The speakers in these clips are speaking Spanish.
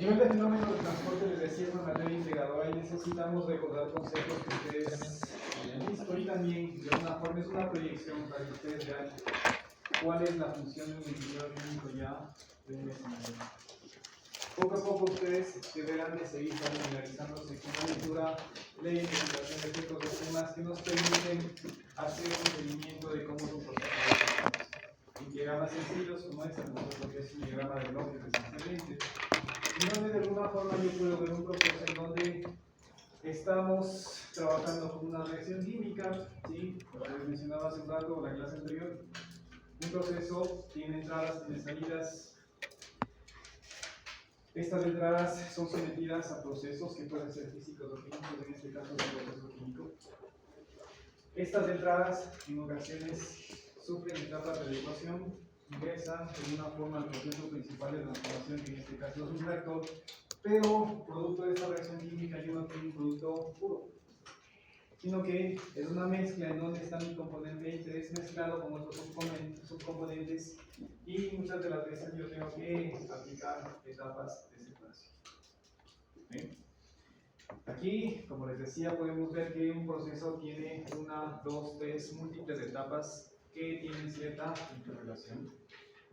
nivel de fenómeno de transporte, les decía, es una materia integradora y necesitamos recordar conceptos que ustedes hayan visto, y también de una forma es una proyección para que ustedes vean cuál es la función de un integrador único ya de un escenario. Poco a poco ustedes deberán de seguir familiarizándose con la lectura, la identificación de ciertos esquemas que nos permiten hacer un seguimiento de cómo es un proceso de transporte. En diagramas sencillos como este, lo que es un diagrama de bloques esencialmente, en donde de alguna forma yo puedo ver un proceso en donde estamos trabajando con una reacción química, ¿sí? Como les mencionaba hace un rato, la clase anterior, un proceso tiene entradas, tiene salidas. Estas entradas son sometidas a procesos que pueden ser físicos o químicos, en este caso es un proceso químico. Estas entradas en ocasiones sufren etapas de adecuación, ingresan de una forma al proceso principal de transformación, que en este caso es un reactor, pero producto de esta reacción química yo no tengo un producto puro, sino que es una mezcla en donde está mi componente interés mezclado con otros subcomponentes, y muchas de las veces yo tengo que aplicar etapas de separación. ¿Sí? Aquí, como les decía, podemos ver que un proceso tiene una, dos, tres múltiples etapas que tienen cierta interrelación.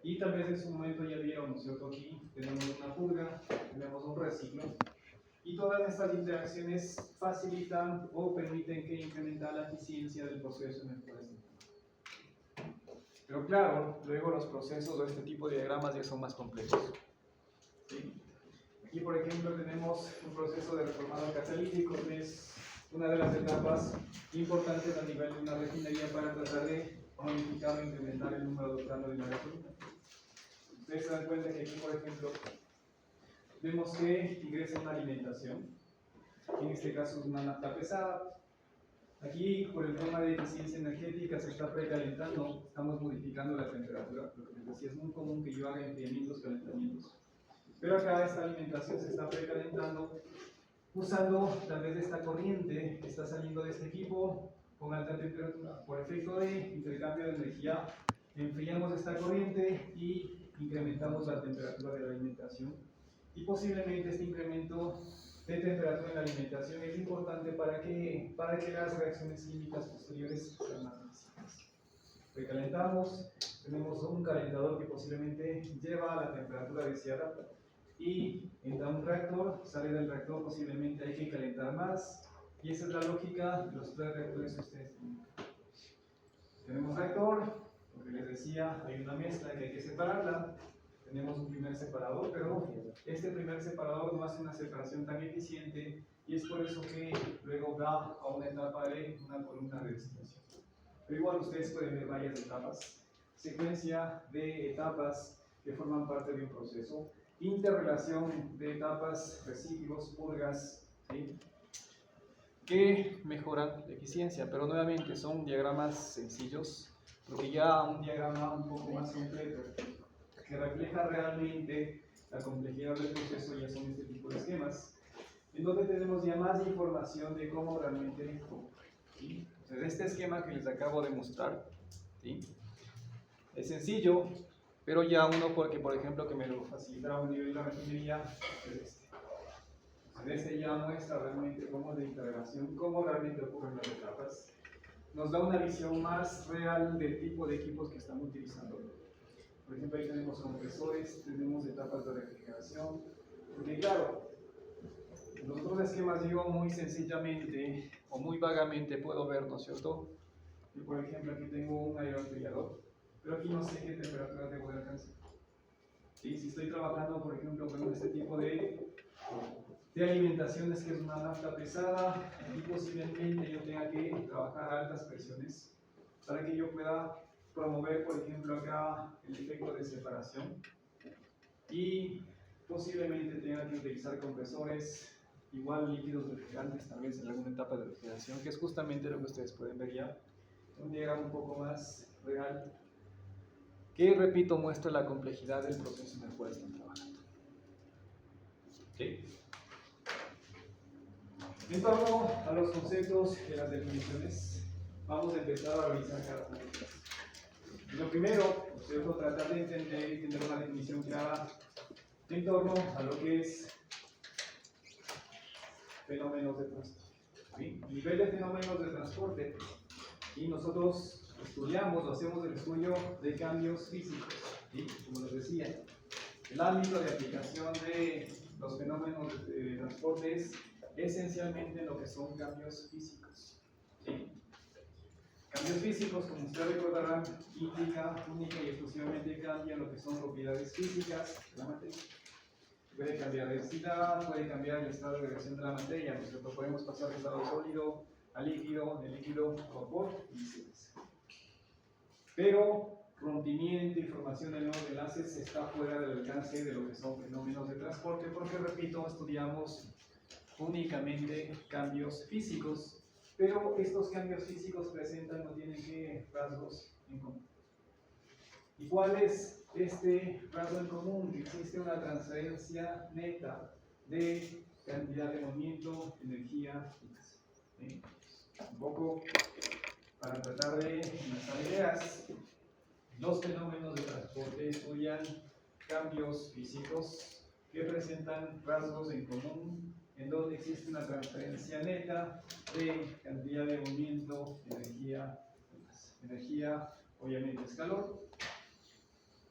Y tal vez en su momento ya vieron, ¿no es cierto? Aquí tenemos una purga, tenemos un reciclo, y todas estas interacciones facilitan o permiten que incrementar la eficiencia del proceso en el cual estamos. Pero claro, luego los procesos de este tipo de diagramas ya son más complejos. ¿Sí? Aquí, por ejemplo, tenemos un proceso de reformado catalítico, que es una de las etapas importantes a nivel de una refinería para tratar de modificar o incrementar el número de octano de la gasolina. Ustedes se dan cuenta que aquí, por ejemplo, vemos que ingresa una alimentación, en este caso es una nafta pesada. Aquí, por el tema de eficiencia energética, se está precalentando, estamos modificando la temperatura. Lo que les decía, es muy común que yo haga enfriamientos, calentamientos. Pero acá esta alimentación se está precalentando usando tal vez esta corriente que está saliendo de este equipo con alta temperatura. Por efecto de intercambio de energía, enfriamos esta corriente y incrementamos la temperatura de la alimentación. Y posiblemente este incremento de temperatura en la alimentación es importante para que las reacciones químicas posteriores sean más eficientes. Recalentamos, tenemos un calentador que posiblemente lleva a la temperatura deseada, y entra un reactor, sale del reactor, posiblemente hay que calentar más, y esa es la lógica de los tres reactores que ustedes tienen. Tenemos reactor, porque les decía, hay una mezcla que hay que separarla. Tenemos un primer separador, pero este primer separador no hace una separación tan eficiente, y es por eso que luego va a una etapa de una columna de destilación. Pero igual ustedes pueden ver varias etapas, secuencia de etapas que forman parte de un proceso, interrelación de etapas, reciclos, purgas, ¿sí? Que mejoran la eficiencia, pero nuevamente son diagramas sencillos, porque ya un diagrama un poco más completo, que refleja realmente la complejidad del proceso, ya son este tipo de esquemas, en donde tenemos ya más información de cómo realmente, ¿sí? Entonces, este esquema que les acabo de mostrar, ¿sí? Es sencillo, pero ya uno, porque por ejemplo que me lo facilitará un nivel de la refinería, es este. Este ya muestra realmente cómo es la interrelación, cómo realmente ocurren las etapas. Nos da una visión más real del tipo de equipos que estamos utilizando. Por ejemplo, ahí tenemos compresores, tenemos etapas de refrigeración, porque claro, los otros esquemas digo muy sencillamente o muy vagamente puedo ver, ¿no es cierto? Y por ejemplo, aquí tengo un aeroenfriador, pero aquí no sé qué temperatura debo de alcanzar. ¿Sí? Si estoy trabajando, por ejemplo, con este tipo de alimentaciones, que es una nafta pesada, aquí posiblemente yo tenga que trabajar a altas presiones para que yo pueda promover, por ejemplo, acá el efecto de separación, y posiblemente tenga que utilizar compresores, igual líquidos refrigerantes, tal vez en alguna etapa de refrigeración, que es justamente lo que ustedes pueden ver ya, un diagrama un poco más real, que repito, muestra la complejidad del proceso en el cual están trabajando. ¿Sí? En torno a los conceptos y las definiciones, vamos a empezar a revisar cada una de ellas. Lo primero, tratar de entender y tener una definición clara en torno a lo que es fenómenos de transporte. ¿Sí? Nivel de fenómenos de transporte. Y nosotros estudiamos o hacemos el estudio de cambios físicos. ¿Sí? Como les decía, el ámbito de aplicación de los fenómenos de transporte es esencialmente lo que son cambios físicos. ¿Sí? Cambios físicos, como ustedes recordarán, implica única y exclusivamente cambia lo que son propiedades físicas de la materia. Puede cambiar densidad, puede cambiar el estado de reacción de la materia, ¿no es cierto? Podemos pasar de estado sólido a líquido, de líquido a vapor y viceversa. Pero rompimiento y formación de nuevos enlaces está fuera del alcance de lo que son fenómenos de transporte, porque, repito, estudiamos únicamente cambios físicos, pero estos cambios físicos presentan o tienen que rasgos en común. ¿Y cuál es este rasgo en común? Que existe una transferencia neta de cantidad de movimiento, energía y masa. ¿Sí? Un poco para tratar de enlazar ideas, los fenómenos de transporte estudian cambios físicos que presentan rasgos en común, en donde existe una transferencia neta de cantidad de movimiento, energía y masa. Energía, obviamente, es calor,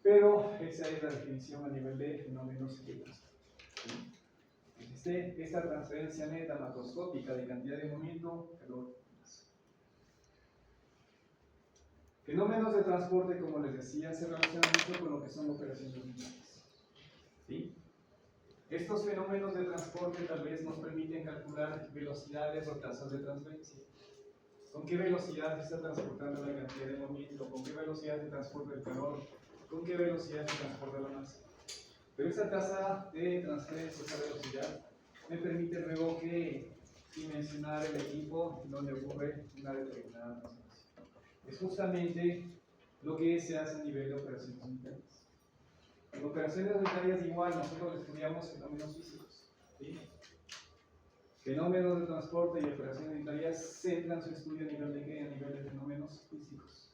pero esa es la definición a nivel de fenómenos de transporte. Existe esta transferencia neta macroscópica de cantidad de movimiento, calor y masa. Fenómenos de transporte, como les decía, se relacionan mucho con lo que son operaciones lineales. ¿Sí? Estos fenómenos de transporte tal vez nos permiten calcular velocidades o tasas de transferencia. ¿Con qué velocidad se está transportando la cantidad de movimiento? ¿Con qué velocidad se transporta el calor? ¿Con qué velocidad se transporta la masa? Pero esa tasa de transferencia, esa velocidad, me permite luego que dimensionar el equipo donde ocurre una determinada transferencia. Es justamente lo que se hace a nivel de operaciones unitarias. En operaciones unitarias igual, nosotros estudiamos fenómenos físicos. ¿Sí? Fenómenos de transporte y operaciones unitarias centran su estudio a nivel de ¿qué? A nivel de fenómenos físicos.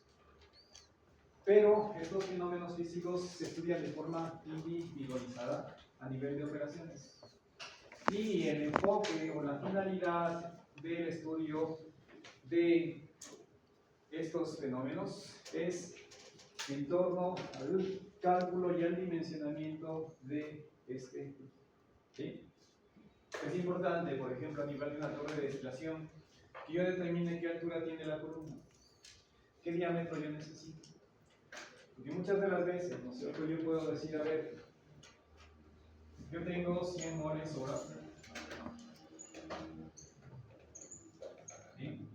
Pero estos fenómenos físicos se estudian de forma individualizada a nivel de operaciones. Y el enfoque o la finalidad del estudio de estos fenómenos es en torno al cálculo y al dimensionamiento de este tipo. ¿Sí? Es importante, por ejemplo, a nivel de una torre de destilación, que yo determine qué altura tiene la columna, qué diámetro yo necesito. Porque muchas de las veces, ¿no es cierto?, yo puedo decir, a ver, yo tengo 100 moles hora. ¿Sí?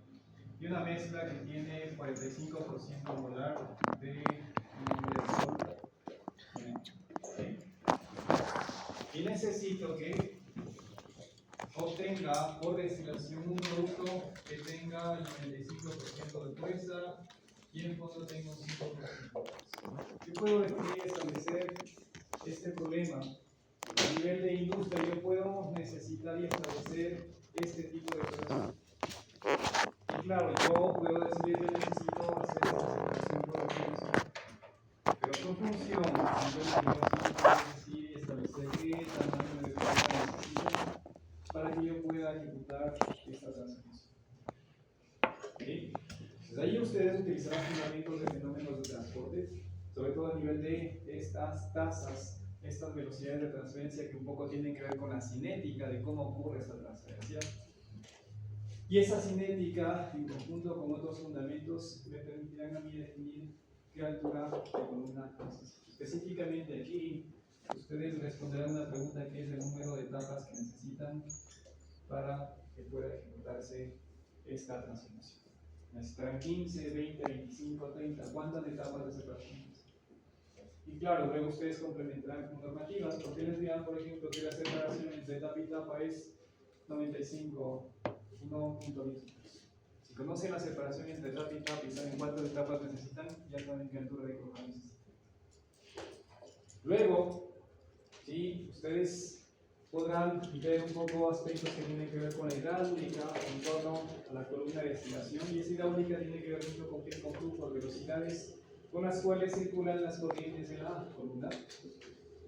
Y una mezcla que tiene 45% molar de sol. ¿Sí? Y necesito que obtenga por destilación un producto que tenga el 95% de pureza y en fondo tenga un 5% de pureza. Yo puedo definir y establecer este problema. A nivel de industria yo puedo necesitar y establecer este tipo de operación. Y claro, yo puedo decir que necesito hacer esta separación por definición. Pero su función, es decir y establecer qué tamaño de pureza necesito para que yo pueda ejecutar esta transformación. ¿Okay? Entonces ahí ustedes utilizarán fundamentos de fenómenos de transporte, sobre todo a nivel de estas tasas, estas velocidades de transferencia que un poco tienen que ver con la cinética de cómo ocurre esta transferencia. Y esa cinética, en conjunto con otros fundamentos, me permitirán a mí definir qué altura de columna necesito. Específicamente aquí, ustedes responderán una pregunta que es el número de etapas que necesitan para que pueda ejecutarse esta transformación. Necesitarán 15, 20, 25, 30. ¿Cuántas etapas de separación? Y claro, luego ustedes complementarán con normativas, porque les dirán, por ejemplo, que la separación entre etapa y etapa es 95, 1.10. Si conocen la separación entre etapa y etapa y saben cuántas etapas necesitan, ya saben qué altura de columna necesitan. Luego, ¿sí? Ustedes podrán ver un poco aspectos que tienen que ver con la hidráulica en torno a la columna de destilación, y esa hidráulica tiene que ver mucho con flujos, velocidades con las cuales circulan las corrientes en la columna,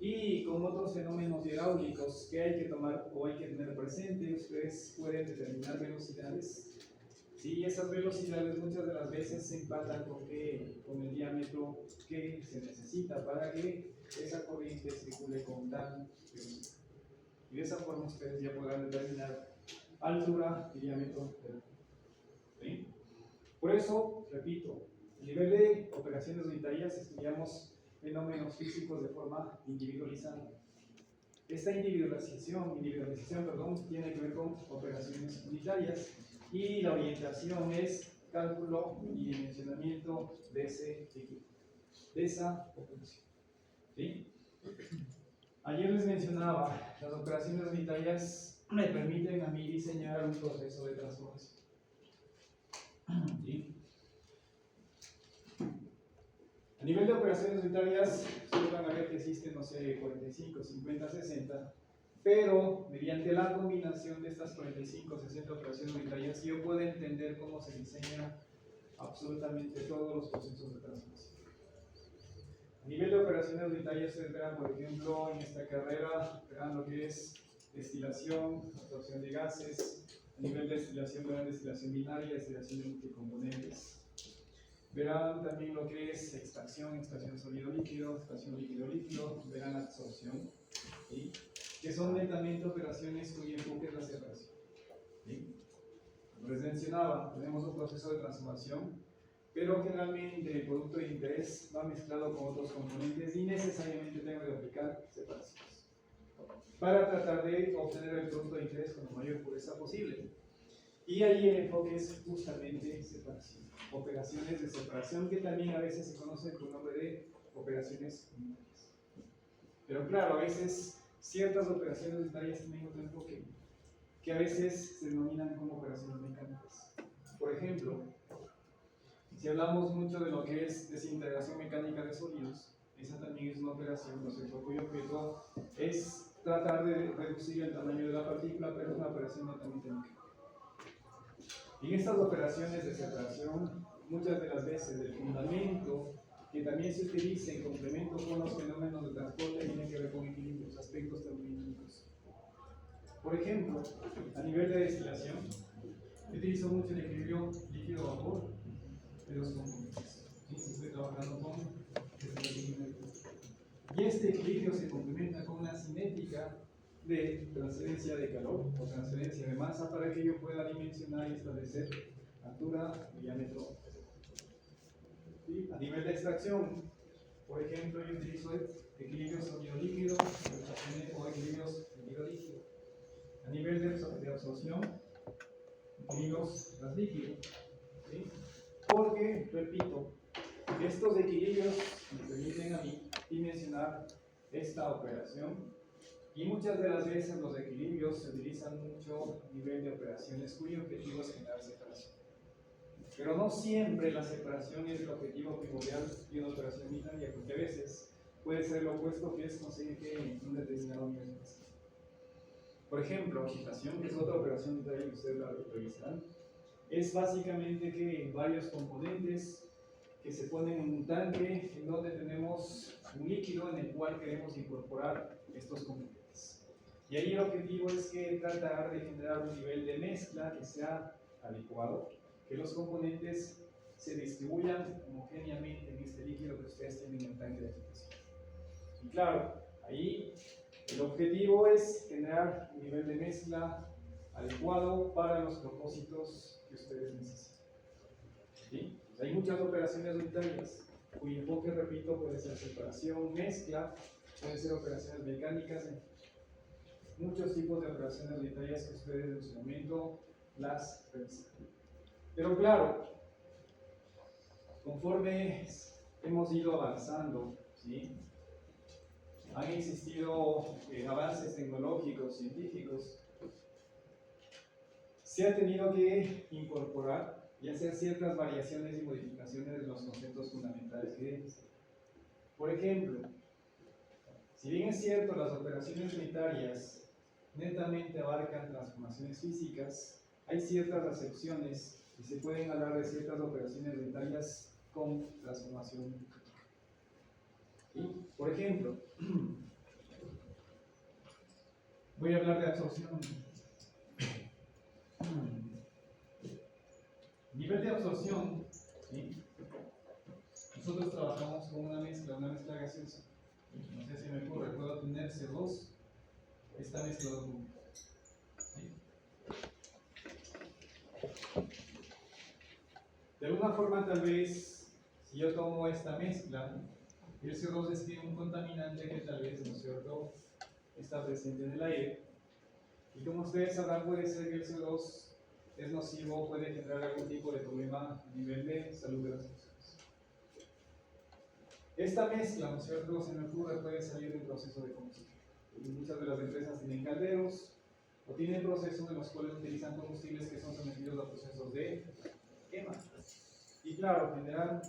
Y con otros fenómenos hidráulicos que hay que tomar o hay que tener presente, ustedes pueden determinar velocidades. Sí, esas velocidades muchas de las veces se empatan con el diámetro que se necesita para que esa corriente circule con tal velocidad. Y de esa forma ustedes ya podrán determinar altura y diámetro del cubo. ¿Sí? Por eso, repito, a nivel de operaciones unitarias estudiamos fenómenos físicos de forma individualizada. Esta individualización, tiene que ver con operaciones unitarias y la orientación es cálculo y dimensionamiento de ese equipo, de esa operación. ¿Sí? Ayer les mencionaba, las operaciones unitarias me permiten a mí diseñar un proceso de transformación. ¿Sí? A nivel de operaciones unitarias, ustedes van a ver que existen, no sé, 45, 50, 60, pero mediante la combinación de estas 45 o 60 operaciones unitarias, yo puedo entender cómo se diseña absolutamente todos los procesos de transformación. A nivel de operaciones unitarias, ustedes verán, por ejemplo, en esta carrera, verán lo que es destilación, absorción de gases. A nivel de destilación, verán destilación binaria, destilación de multicomponentes. Verán también lo que es extracción sólido-líquido, extracción líquido-líquido, verán absorción, ¿sí? Que son netamente operaciones cuyo enfoque es la separación. ¿Sí? Como les mencionaba, tenemos un proceso de transformación, pero generalmente el producto de interés va mezclado con otros componentes y necesariamente tengo que aplicar separaciones para tratar de obtener el producto de interés con la mayor pureza posible. Y ahí el enfoque es justamente separación. Operaciones de separación que también a veces se conocen con el nombre de operaciones unitarias. Pero claro, a veces ciertas operaciones unitarias tienen otro enfoque, que a veces se denominan como operaciones mecánicas. Por ejemplo, si hablamos mucho de lo que es desintegración mecánica de sólidos, esa también es una operación, cuyo objeto es tratar de reducir el tamaño de la partícula, pero es una operación netamente mecánica. En estas operaciones de separación, muchas de las veces el fundamento que también se utiliza en complemento con los fenómenos de transporte tiene que ver con equilibrios, aspectos termodinámicos. Por ejemplo, a nivel de destilación, yo utilizo mucho el equilibrio líquido-vapor de los componentes. ¿Sí? Estoy trabajando con destilación. Y este equilibrio se complementa con una cinética de transferencia de calor o transferencia de masa para que yo pueda dimensionar y establecer altura y diámetro. ¿Sí? A nivel de extracción, por ejemplo, yo utilizo equilibrios sólido-líquido o equilibrios líquido-líquido. A nivel de absorción, equilibrios gas-líquido. ¿Sí? Porque, repito, estos equilibrios me permiten a mí dimensionar esta operación. Y muchas de las veces los equilibrios se utilizan mucho a nivel de operaciones cuyo objetivo es generar separación. Pero no siempre la separación es el objetivo primordial de una operación unitaria, porque a veces puede ser lo opuesto, que es conseguir que un determinado nivel de masa. Por ejemplo, agitación, que es otra operación unitaria que ustedes la revisarán, es básicamente que varios componentes que se ponen en un tanque en donde tenemos un líquido en el cual queremos incorporar estos componentes. Y ahí el objetivo es que tratar de generar un nivel de mezcla que sea adecuado, que los componentes se distribuyan homogéneamente en este líquido que ustedes tienen en el tanque de agitación. Y claro, ahí el objetivo es generar un nivel de mezcla adecuado para los propósitos que ustedes necesitan. ¿Sí? Hay muchas operaciones unitarias cuyo enfoque, repito, puede ser separación, mezcla, pueden ser operaciones mecánicas, muchos tipos de operaciones unitarias que ustedes en su momento las revisan. Pero claro, conforme hemos ido avanzando, ¿sí? Han existido avances tecnológicos, científicos, se ha tenido que incorporar y hacer ciertas variaciones y modificaciones de los conceptos fundamentales que es. Por ejemplo, si bien es cierto, las operaciones unitarias netamente abarcan transformaciones físicas, hay ciertas excepciones y se pueden hablar de ciertas operaciones unitarias con transformación mecánica. ¿Sí? Por ejemplo, Voy a hablar de absorción. Nivel de absorción, ¿sí? Nosotros trabajamos con una mezcla gaseosa. No sé si me ocurre, puedo tener CO2, esta mezcla de un. ¿Sí? De alguna forma, tal vez, si yo tomo esta mezcla, el CO2 es un contaminante que tal vez, ¿no es cierto?, está presente en el aire. Y como ustedes sabrán, puede ser que el CO2 es nocivo, puede generar algún tipo de problema a nivel de salud de las personas. Esta mezcla, ¿no es cierto?, se me ocurre, puede salir de un proceso de combustible. Muchas de las empresas tienen calderos o tienen procesos en los cuales utilizan combustibles que son sometidos a procesos de quema. Y claro, generan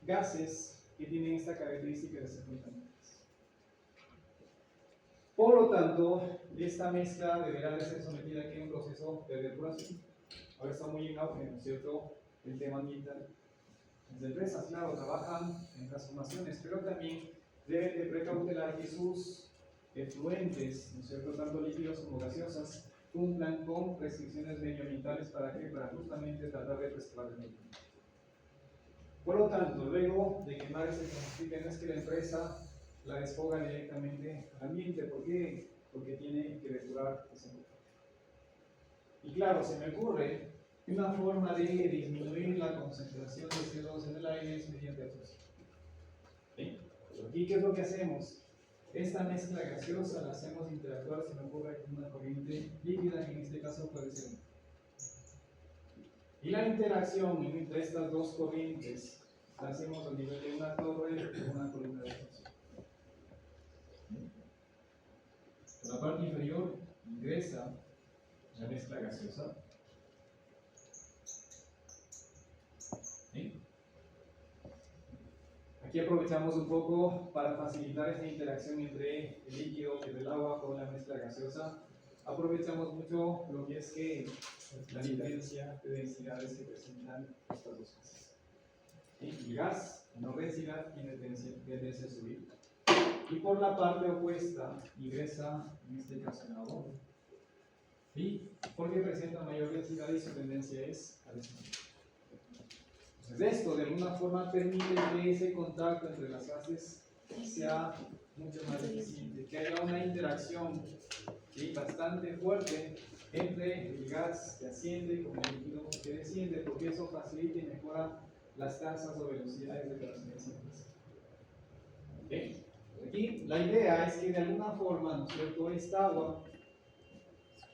gases que tienen esta característica de ser contaminantes. Por lo tanto, esta mezcla deberá de ser sometida aquí a un proceso de depuración. Ahora está muy en auge, ¿no es cierto?, el tema ambiental. Las empresas, claro, trabajan en transformaciones, pero también deben de precautelar que sus efluentes, ¿no es cierto?, tanto líquidos como gaseosas, cumplan con restricciones medioambientales. ¿Para qué? Para justamente tratar de preservar el medio ambiente. Por lo tanto, luego de quemar ese combustible, no es que la empresa la desfoga directamente al ambiente. ¿Por qué? Porque tiene que depurar ese combustible. Y claro, se me ocurre que una forma de disminuir la concentración de CO2 en el aire es mediante absorción. ¿Sí? Pero aquí, ¿qué es lo que hacemos? Esta mezcla gaseosa la hacemos interactuar, se me ocurre, con una corriente líquida, que en este caso puede ser un. Y la interacción entre estas dos corrientes la hacemos a nivel de una torre o una columna de absorción. Por la parte inferior ingresa la mezcla gaseosa. ¿Sí? Aquí aprovechamos un poco para facilitar esta interacción entre el líquido, que es el agua, con la mezcla gaseosa. Aprovechamos mucho lo que es que la diferencia de densidades que presentan estas dos cosas. ¿Sí? El gas, la menor densidad, tiene tendencia a subir. Y por la parte opuesta ingresa, en este caso, el agua. ¿Sí? Porque presenta mayor densidad y su tendencia es a disminuir. Entonces, esto de alguna forma permite que ese contacto entre las gases sea mucho más eficiente, que haya una interacción, ¿sí?, bastante fuerte entre el gas que asciende con el líquido que desciende, porque eso facilita y mejora las tasas o velocidades de transferencia de gas. ¿Okay? Aquí la idea es que de alguna forma, ¿no es cierto?, esta agua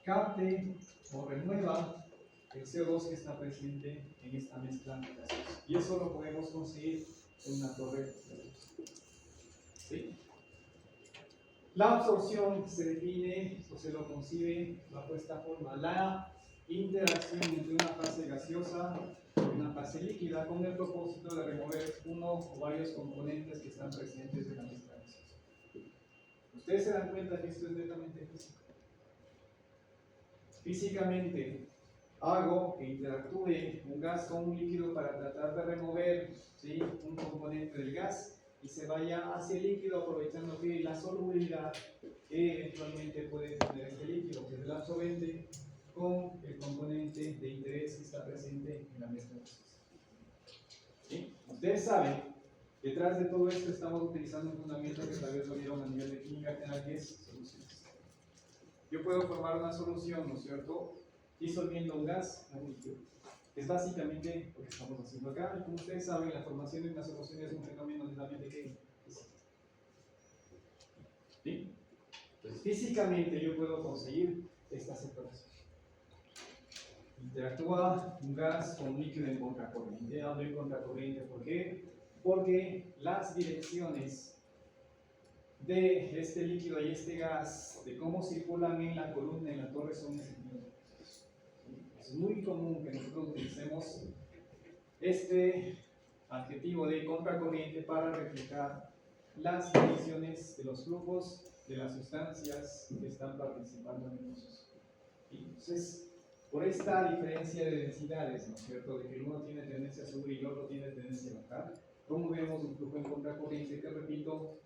capte o remueva el CO2 que está presente en esta mezcla gaseosa. Y eso lo podemos conseguir en una torre. ¿Sí? La absorción se define o se lo concibe bajo esta forma: la interacción entre una fase gaseosa y una fase líquida con el propósito de remover uno o varios componentes que están presentes en la mezcla gaseosa. Ustedes se dan cuenta que esto es netamente físico. Físicamente, hago que interactúe un gas con un líquido para tratar de remover, ¿sí?, un componente del gas y se vaya hacia el líquido, aprovechando que la solubilidad que eventualmente puede tener este líquido, que es el absorbente, con el componente de interés que está presente en la mezcla gaseosa. ¿Sí? Ustedes saben, detrás de todo esto estamos utilizando un fundamento que tal vez lo vieron a nivel de química general, que es soluciones. Yo puedo formar una solución, ¿no es cierto?, disolviendo un gas en un líquido. Es básicamente lo que estamos haciendo acá. Y como ustedes saben, la formación de una solución es un fenómeno netamente físico. ¿Sí? Entonces, físicamente yo puedo conseguir esta separación. Interactúa un gas con un líquido en contracorriente. Hablo en contracorriente, ¿por qué? Porque las direcciones de este líquido y este gas, de cómo circulan en la columna, en la torre, son en sentido opuestos. Es muy común que nosotros utilicemos este adjetivo de contracorriente para reflejar las direcciones de los flujos de las sustancias que están participando en el proceso. Entonces, por esta diferencia de densidades, ¿no es cierto?, de que uno tiene tendencia a subir y el otro tiene tendencia a bajar, como vemos un flujo en contracorriente que, repito,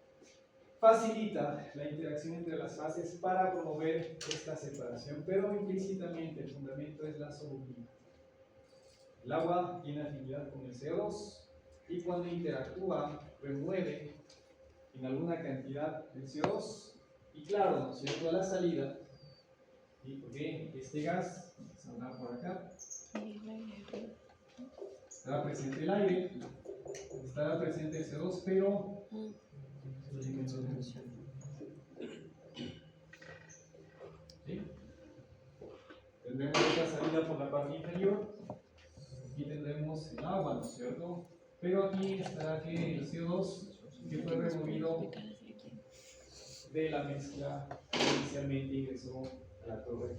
facilita la interacción entre las fases para promover esta separación, pero implícitamente el fundamento es la solubilidad. El agua tiene afinidad con el CO2 y cuando interactúa remueve en alguna cantidad del CO2 y claro, ¿no es cierto?, a la salida, ¿sí? Porque este gas saldrá por acá, estará presente el aire, estará presente el CO2, pero ¿sí? Tendremos esta salida por la parte inferior, aquí tendremos el agua, ¿no es cierto? Pero aquí estará que el CO2 que fue removido de la mezcla que inicialmente ingresó a la torre.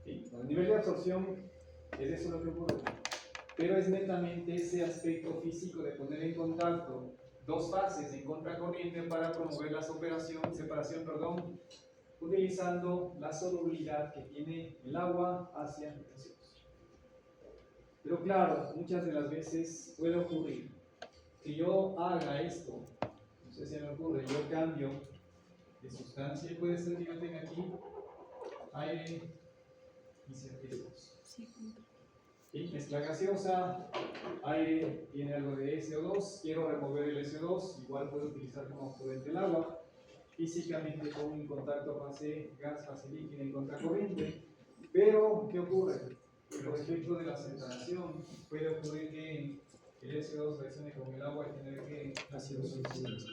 ¿Sí? A nivel de absorción es eso lo que ocurre, pero es netamente ese aspecto físico de poner en contacto dos fases en contracorriente para promover la separación, utilizando la solubilidad que tiene el agua hacia el CO2. Pero claro, muchas de las veces puede ocurrir que yo haga esto, no sé si me ocurre, yo cambio de sustancia y puede ser que yo tenga aquí aire y CO2. ¿Sí? Mezcla gaseosa, aire tiene algo de SO2, quiero remover el SO2, igual puedo utilizar como solvente el agua. Físicamente pongo en contacto fase gas, fase líquida en contracorriente, pero ¿qué ocurre? Por efecto de la separación puede ocurrir que el SO2 reaccione con el agua y tener que ácido sulfúrico.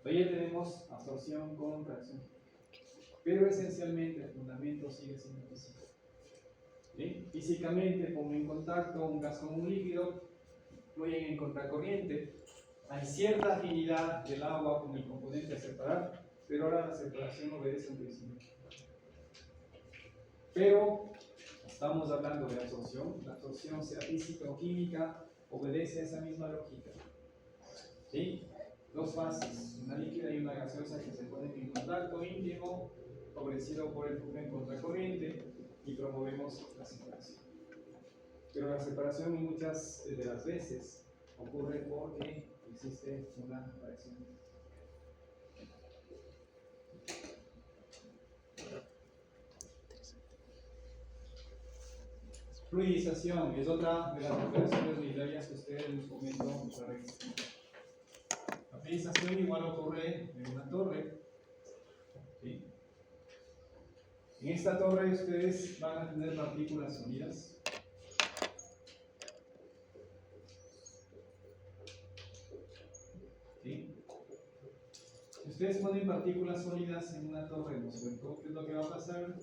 Ahí ya tenemos absorción con reacción, pero esencialmente el fundamento sigue siendo físico. ¿Sí? Físicamente pongo en contacto un gas con un líquido, fluyen en contracorriente, hay cierta afinidad del agua con el componente a separar, pero ahora la separación obedece a un principio. Pero estamos hablando de absorción, la absorción sea física o química, obedece a esa misma lógica. ¿Sí? Dos fases, una líquida y una gaseosa que se ponen en contacto íntimo, favorecido por el flujo en contracorriente, y promovemos la separación. Pero la separación muchas de las veces ocurre porque existe una reacción. Fluidización es otra de las operaciones unitarias que ustedes les comento. La fluidización igual ocurre en una torre. ¿Sí? En esta torre ustedes van a tener partículas sólidas. ¿Sí? Si ustedes ponen partículas sólidas en una torre, ¿no es cierto? ¿Qué es lo que va a pasar?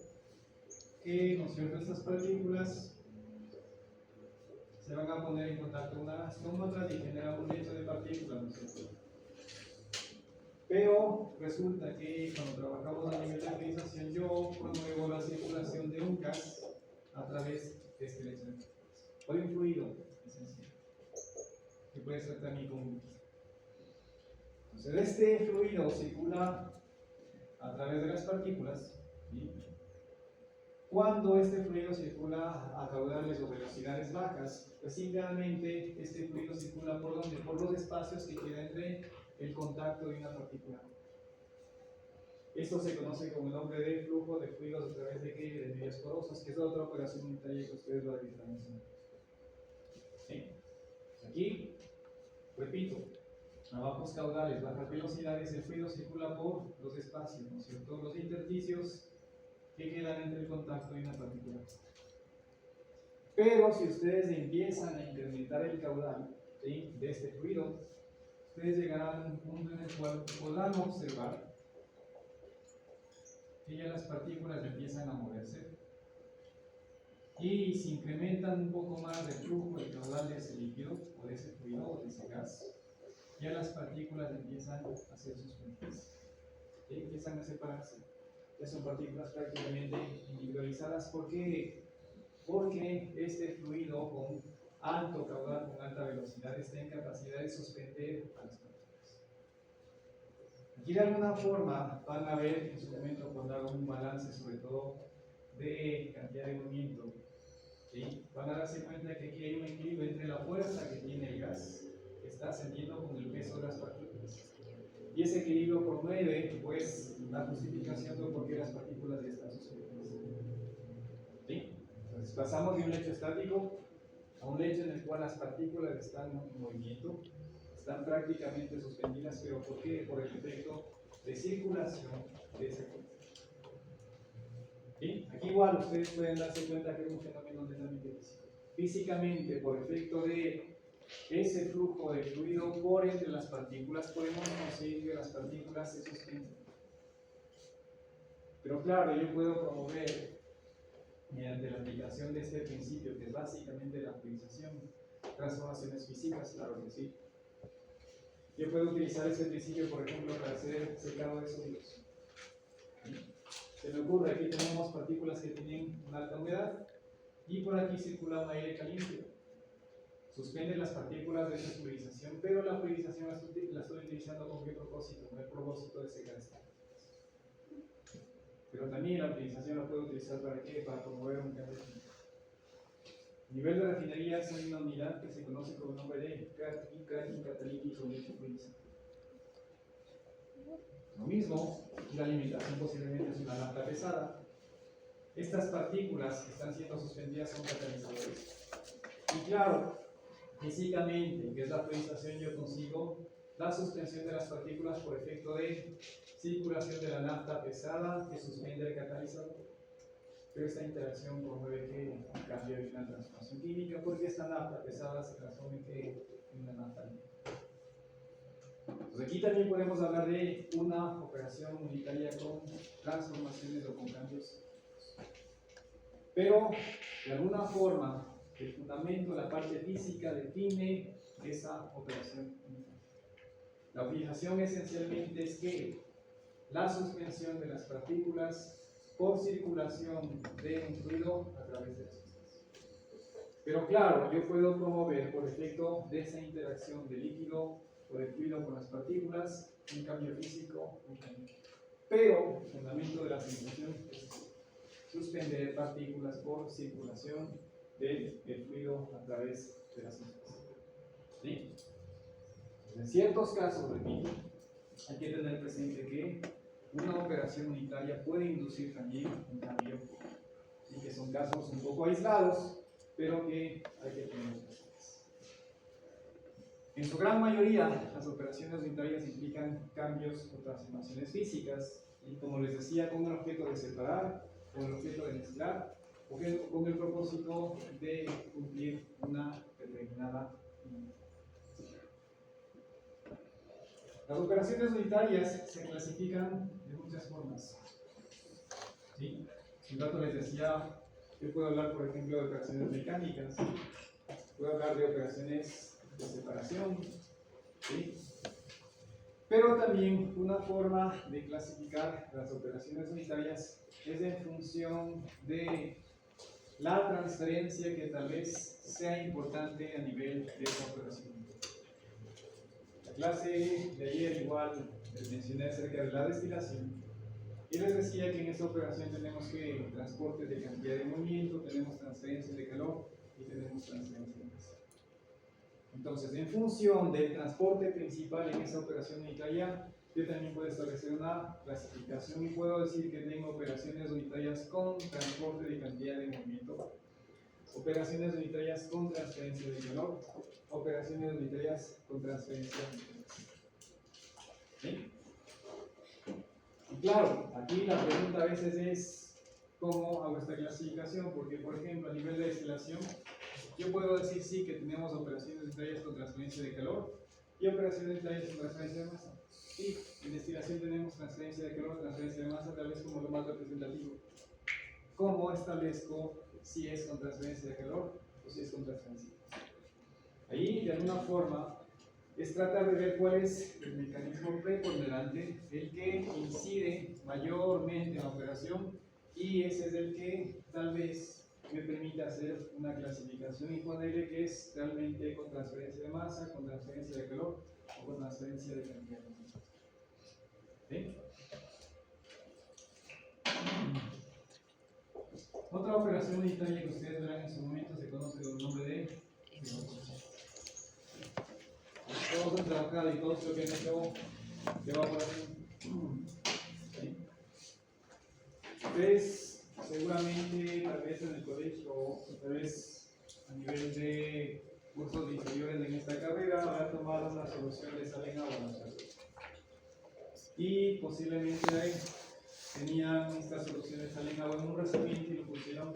Que, ¿no es cierto?, estas partículas se van a poner en contacto unas con otras y generar un lecho de partículas, ¿no es cierto? Pero resulta que cuando trabajamos a nivel de fluidización, yo promuevo la circulación de un gas a través de este lecho de partículas. O de un fluido, esencial, que puede ser también como un líquido. Entonces, este fluido circula a través de las partículas, ¿sí? Cuando este fluido circula a caudales o velocidades bajas, pues simplemente este fluido circula por donde, por los espacios que quedan entre el contacto de una partícula. Esto se conoce como el nombre de flujo de fluidos a través de ¿qué? De medias porosas, que es otra operación unitaria que ustedes van a diferenciar. ¿Sí? Aquí, repito, a bajos caudales, bajas velocidades, el fluido circula por los espacios, ¿no es cierto?, los intersticios que quedan entre el contacto y una partícula. Pero si ustedes empiezan a incrementar el caudal, ¿sí?, de este fluido, ustedes llegarán a un punto en el cual podrán observar que ya las partículas empiezan a moverse y si incrementan un poco más el flujo, el caudal de ese líquido o de ese fluido o de ese gas, ya las partículas empiezan a hacer sus funciones, ¿sí?, empiezan a separarse. Ya son partículas prácticamente individualizadas. ¿Por qué? Porque este fluido con alto caudal, con alta velocidad, está en capacidad de suspender a las partículas. Aquí de alguna forma van a ver en su momento cuando hago un balance, sobre todo de cantidad de movimiento, ¿sí?, van a darse cuenta que aquí hay un equilibrio entre la fuerza que tiene el gas, que está ascendiendo con el peso de las partículas. Y ese equilibrio por 9, pues la justificación de por qué las partículas ya están suspendidas. ¿Sí? Entonces pasamos de un lecho estático a un lecho en el cual las partículas están en movimiento, están prácticamente suspendidas, pero ¿por qué? Por el efecto de circulación de ese cuerpo. ¿Sí? Aquí igual ustedes pueden darse cuenta que es un fenómeno netamente físico. Físicamente, por efecto de ese flujo de fluido por entre las partículas, podemos conseguir que las partículas se suspendan. Pero claro, yo puedo promover, mediante la aplicación de este principio, que es básicamente la fluidización, transformaciones físicas, claro que sí. Yo puedo utilizar este principio, por ejemplo, para hacer secado de sólidos. Se me ocurre, aquí tenemos partículas que tienen una alta humedad y por aquí circula un aire caliente. Suspende las partículas de esa fluidización, pero la fluidización la estoy utilizando con qué propósito, con el propósito de secar estas partículas. Pero también la fluidización la puedo utilizar para qué, para promover un cambio químico. A nivel de refinerías hay una unidad que se conoce con el nombre de cracking catalytic solution fluidizante. Lo mismo, la limitación posiblemente es una nafta pesada. Estas partículas que están siendo suspendidas son catalizadores. Y claro, físicamente, que es la fluidización, yo consigo la suspensión de las partículas por efecto de circulación de la nafta pesada que suspende el catalizador. Pero esta interacción promueve que un cambio de una transformación química, porque esta nafta pesada se transforma en una nafta limpia. Entonces aquí también podemos hablar de una operación unitaria con transformaciones o con cambios. Pero, de alguna forma, el fundamento, la parte física, define esa operación unitaria. La utilización esencialmente es que la suspensión de las partículas por circulación de un fluido a través de la sustancia. Pero claro, yo puedo promover por efecto de esa interacción de líquido o de fluido con las partículas un cambio físico, un cambio químico. Pero el fundamento de la fluidización es suspender partículas por circulación del fluido a través de la sustancia. ¿Sí? En ciertos casos, repito, hay que tener presente que una operación unitaria puede inducir también un cambio, y que son casos un poco aislados, pero que hay que tener presentes. En su gran mayoría, las operaciones unitarias implican cambios o transformaciones físicas, y como les decía, con el objeto de separar, con el objeto de mezclar, o con el propósito de cumplir una determinada finalidad. Las operaciones unitarias se clasifican de muchas formas. ¿Sí? Un rato les decía, yo puedo hablar, por ejemplo, de operaciones mecánicas, puedo hablar de operaciones de separación, ¿sí? Pero también una forma de clasificar las operaciones unitarias es en función de la transferencia que tal vez sea importante a nivel de esa operación. La clase de ayer igual les mencioné acerca de la destilación y les decía que en esta operación tenemos que transporte de cantidad de movimiento, tenemos transferencia de calor y tenemos transferencia de masa. Entonces, en función del transporte principal en esa operación unitaria, yo también puedo establecer una clasificación y puedo decir que tengo operaciones unitarias con transporte de cantidad de movimiento, operaciones unitarias con transferencia de calor, operaciones unitarias con transferencia de masa. ¿Sí? Y claro, aquí la pregunta a veces es ¿cómo hago esta clasificación? Porque, por ejemplo, a nivel de destilación, yo puedo decir sí que tenemos operaciones unitarias con transferencia de calor y operaciones unitarias con transferencia de masa. Y en destilación tenemos transferencia de calor, transferencia de masa, tal vez como lo más representativo. ¿Cómo establezco si es con transferencia de calor o si es con transferencia de masa? Ahí, de alguna forma, es tratar de ver cuál es el mecanismo preponderante, el que incide mayormente en la operación, y ese es el que tal vez me permite hacer una clasificación y ponerle que es realmente con transferencia de masa, con transferencia de calor o con transferencia de cantidad de masa. ¿Sí? Otra operación unitaria que ustedes verán en su momento se conoce con el nombre de todos han trabajado y todos creo que han hecho de evaporación. ¿Sí? Ustedes seguramente, tal vez en el colegio, o tal vez a nivel de cursos inferiores en esta carrera, habrá tomado una solución de sal en agua, ¿no es cierto? Y posiblemente ahí tenían esta solución de sal en agua en un recipiente y lo pusieron